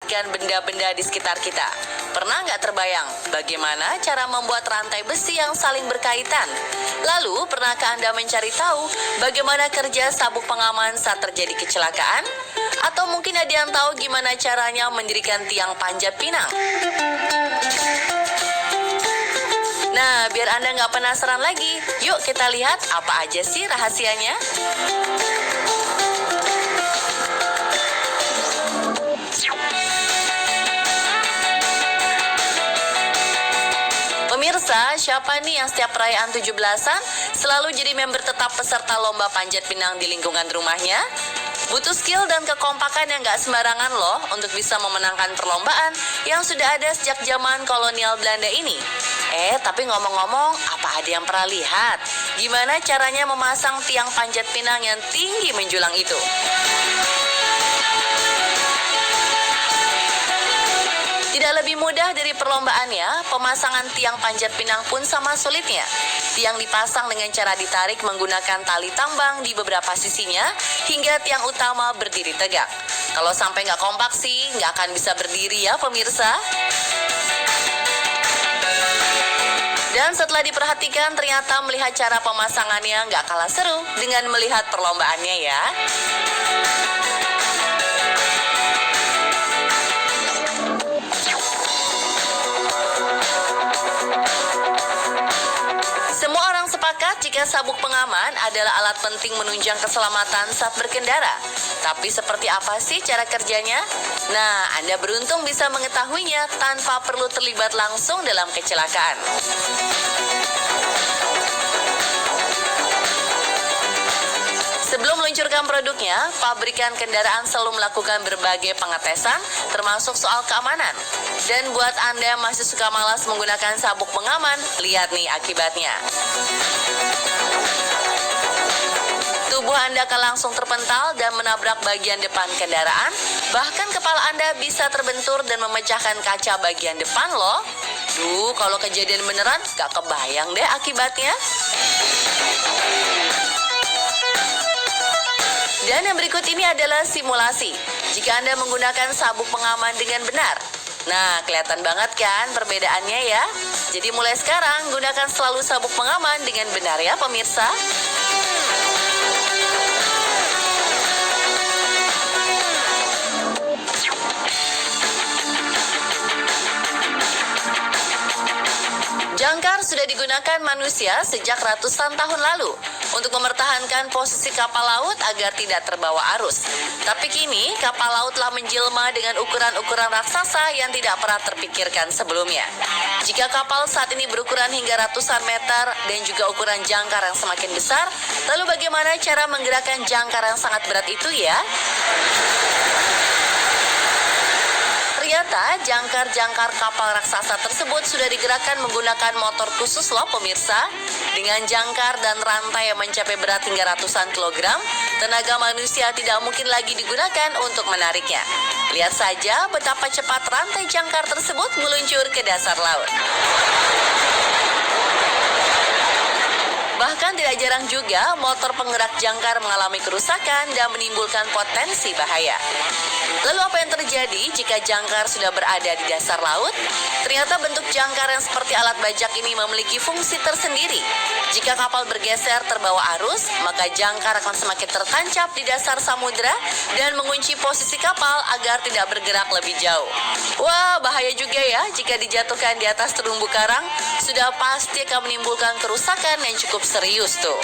memperhatikan benda-benda di sekitar kita. Pernah nggak terbayang bagaimana cara membuat rantai besi yang saling berkaitan? Lalu, pernahkah Anda mencari tahu bagaimana kerja sabuk pengaman saat terjadi kecelakaan? Atau mungkin ada yang tahu gimana caranya mendirikan tiang panjat pinang? Nah, biar Anda nggak penasaran lagi, yuk kita lihat apa aja sih rahasianya. Pemirsa, siapa nih yang setiap perayaan 17-an selalu jadi member tetap peserta lomba panjat pinang di lingkungan rumahnya? Butuh skill dan kekompakan yang gak sembarangan loh untuk bisa memenangkan perlombaan yang sudah ada sejak zaman kolonial Belanda ini. Tapi ngomong-ngomong, apa ada yang pernah lihat gimana caranya memasang tiang panjat pinang yang tinggi menjulang itu? Tidak lebih mudah dari perlombaannya, pemasangan tiang panjat pinang pun sama sulitnya. Tiang dipasang dengan cara ditarik menggunakan tali tambang di beberapa sisinya hingga tiang utama berdiri tegak. Kalau sampai nggak kompak sih, nggak akan bisa berdiri ya pemirsa. Dan setelah diperhatikan, ternyata melihat cara pemasangannya nggak kalah seru dengan melihat perlombaannya ya. Semua orang sepakat jika sabuk pengaman adalah alat penting menunjang keselamatan saat berkendara. Tapi seperti apa sih cara kerjanya? Nah, Anda beruntung bisa mengetahuinya tanpa perlu terlibat langsung dalam kecelakaan. Sebelum meluncurkan produknya, pabrikan kendaraan selalu melakukan berbagai pengetesan, termasuk soal keamanan. Dan buat Anda yang masih suka malas menggunakan sabuk pengaman, lihat nih akibatnya. Tubuh Anda akan langsung terpental dan menabrak bagian depan kendaraan, bahkan kepala Anda bisa terbentur dan memecahkan kaca bagian depan loh. Kalau kejadian beneran, gak kebayang deh akibatnya. Dan yang berikut ini adalah simulasi jika Anda menggunakan sabuk pengaman dengan benar. Nah, kelihatan banget kan perbedaannya ya? Jadi mulai sekarang, gunakan selalu sabuk pengaman dengan benar ya pemirsa. Jangkar sudah digunakan manusia sejak ratusan tahun lalu untuk mempertahankan posisi kapal laut agar tidak terbawa arus. Tapi kini kapal laut telah menjelma dengan ukuran-ukuran raksasa yang tidak pernah terpikirkan sebelumnya. Jika kapal saat ini berukuran hingga ratusan meter dan juga ukuran jangkar yang semakin besar, lalu bagaimana cara menggerakkan jangkar yang sangat berat itu ya? Ternyata jangkar-jangkar kapal raksasa tersebut sudah digerakkan menggunakan motor khusus loh pemirsa. Dengan jangkar dan rantai yang mencapai berat hingga ratusan kilogram, tenaga manusia tidak mungkin lagi digunakan untuk menariknya. Lihat saja betapa cepat rantai jangkar tersebut meluncur ke dasar laut. Bahkan tidak jarang juga motor penggerak jangkar mengalami kerusakan dan menimbulkan potensi bahaya. Lalu apa yang terjadi jika jangkar sudah berada di dasar laut? Ternyata bentuk jangkar yang seperti alat bajak ini memiliki fungsi tersendiri. Jika kapal bergeser terbawa arus, maka jangkar akan semakin tertancap di dasar samudera dan mengunci posisi kapal agar tidak bergerak lebih jauh. Wah, bahaya juga ya jika dijatuhkan di atas terumbu karang, sudah pasti akan menimbulkan kerusakan yang cukup serius tuh.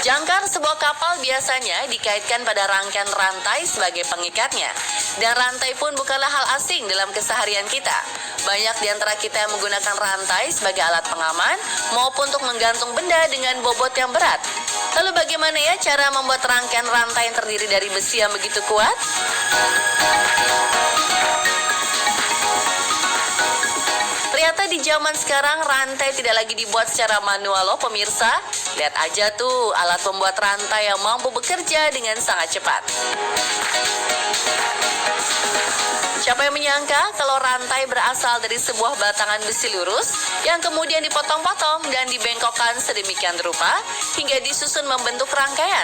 Jangkar sebuah kapal biasanya dikaitkan pada rangkaian rantai sebagai pengikatnya. Dan rantai pun bukanlah hal asing dalam keseharian kita. Banyak di antara kita yang menggunakan rantai sebagai alat pengaman maupun untuk menggantung benda dengan bobot yang berat. Lalu bagaimana ya cara membuat rangkaian rantai yang terdiri dari besi yang begitu kuat? Ternyata di zaman sekarang rantai tidak lagi dibuat secara manual loh pemirsa. Lihat aja tuh alat pembuat rantai yang mampu bekerja dengan sangat cepat. Siapa yang menyangka kalau rantai berasal dari sebuah batangan besi lurus yang kemudian dipotong-potong dan dibengkokkan sedemikian rupa hingga disusun membentuk rangkaian.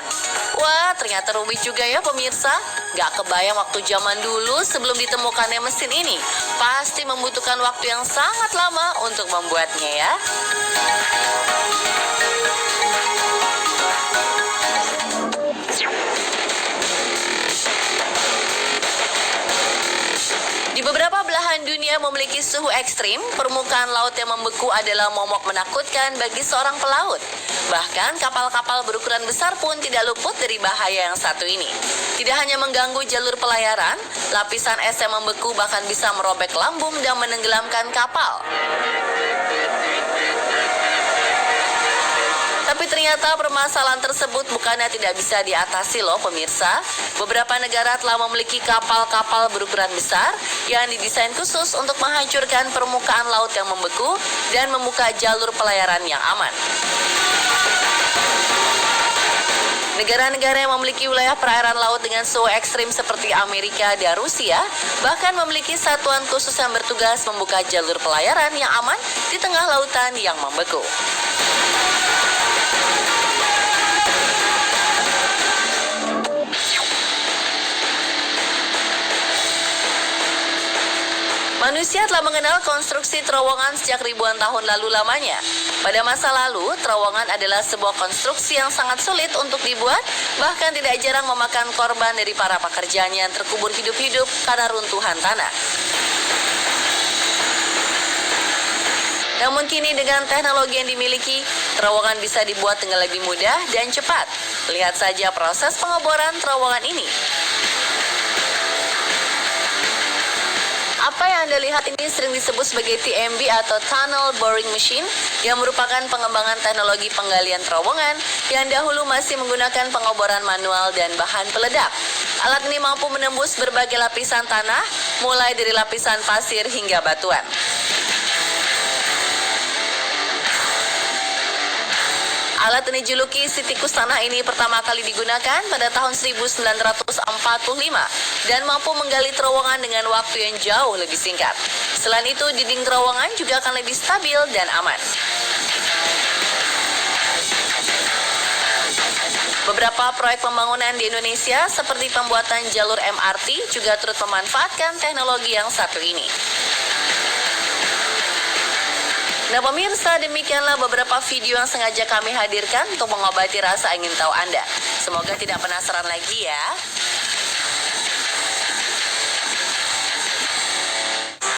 Wah, ternyata rumit juga ya pemirsa. Gak kebayang waktu zaman dulu sebelum ditemukannya mesin ini. Pasti membutuhkan waktu yang sangat lama untuk membuatnya ya. Di beberapa belahan dunia memiliki suhu ekstrim, permukaan laut yang membeku adalah momok menakutkan bagi seorang pelaut. Bahkan kapal-kapal berukuran besar pun tidak luput dari bahaya yang satu ini. Tidak hanya mengganggu jalur pelayaran, lapisan es yang membeku bahkan bisa merobek lambung dan menenggelamkan kapal. Tapi ternyata permasalahan tersebut bukannya tidak bisa diatasi loh pemirsa. Beberapa negara telah memiliki kapal-kapal berukuran besar yang didesain khusus untuk menghancurkan permukaan laut yang membeku dan membuka jalur pelayaran yang aman. Negara-negara yang memiliki wilayah perairan laut dengan suhu ekstrim seperti Amerika dan Rusia bahkan memiliki satuan khusus yang bertugas membuka jalur pelayaran yang aman di tengah lautan yang membeku. Manusia telah mengenal konstruksi terowongan sejak ribuan tahun lalu lamanya. Pada masa lalu, terowongan adalah sebuah konstruksi yang sangat sulit untuk dibuat, bahkan tidak jarang memakan korban dari para pekerjanya yang terkubur hidup-hidup karena runtuhan tanah. Namun kini dengan teknologi yang dimiliki, terowongan bisa dibuat dengan lebih mudah dan cepat. Lihat saja proses pengeboran terowongan ini. Apa yang Anda lihat ini sering disebut sebagai TMB atau Tunnel Boring Machine yang merupakan pengembangan teknologi penggalian terowongan yang dahulu masih menggunakan pengeboran manual dan bahan peledak. Alat ini mampu menembus berbagai lapisan tanah, mulai dari lapisan pasir hingga batuan. Alat yang dijuluki si tikus tanah ini pertama kali digunakan pada tahun 1945 dan mampu menggali terowongan dengan waktu yang jauh lebih singkat. Selain itu, dinding terowongan juga akan lebih stabil dan aman. Beberapa proyek pembangunan di Indonesia seperti pembuatan jalur MRT juga turut memanfaatkan teknologi yang satu ini. Nah pemirsa, demikianlah beberapa video yang sengaja kami hadirkan untuk mengobati rasa ingin tahu Anda. Semoga tidak penasaran lagi ya.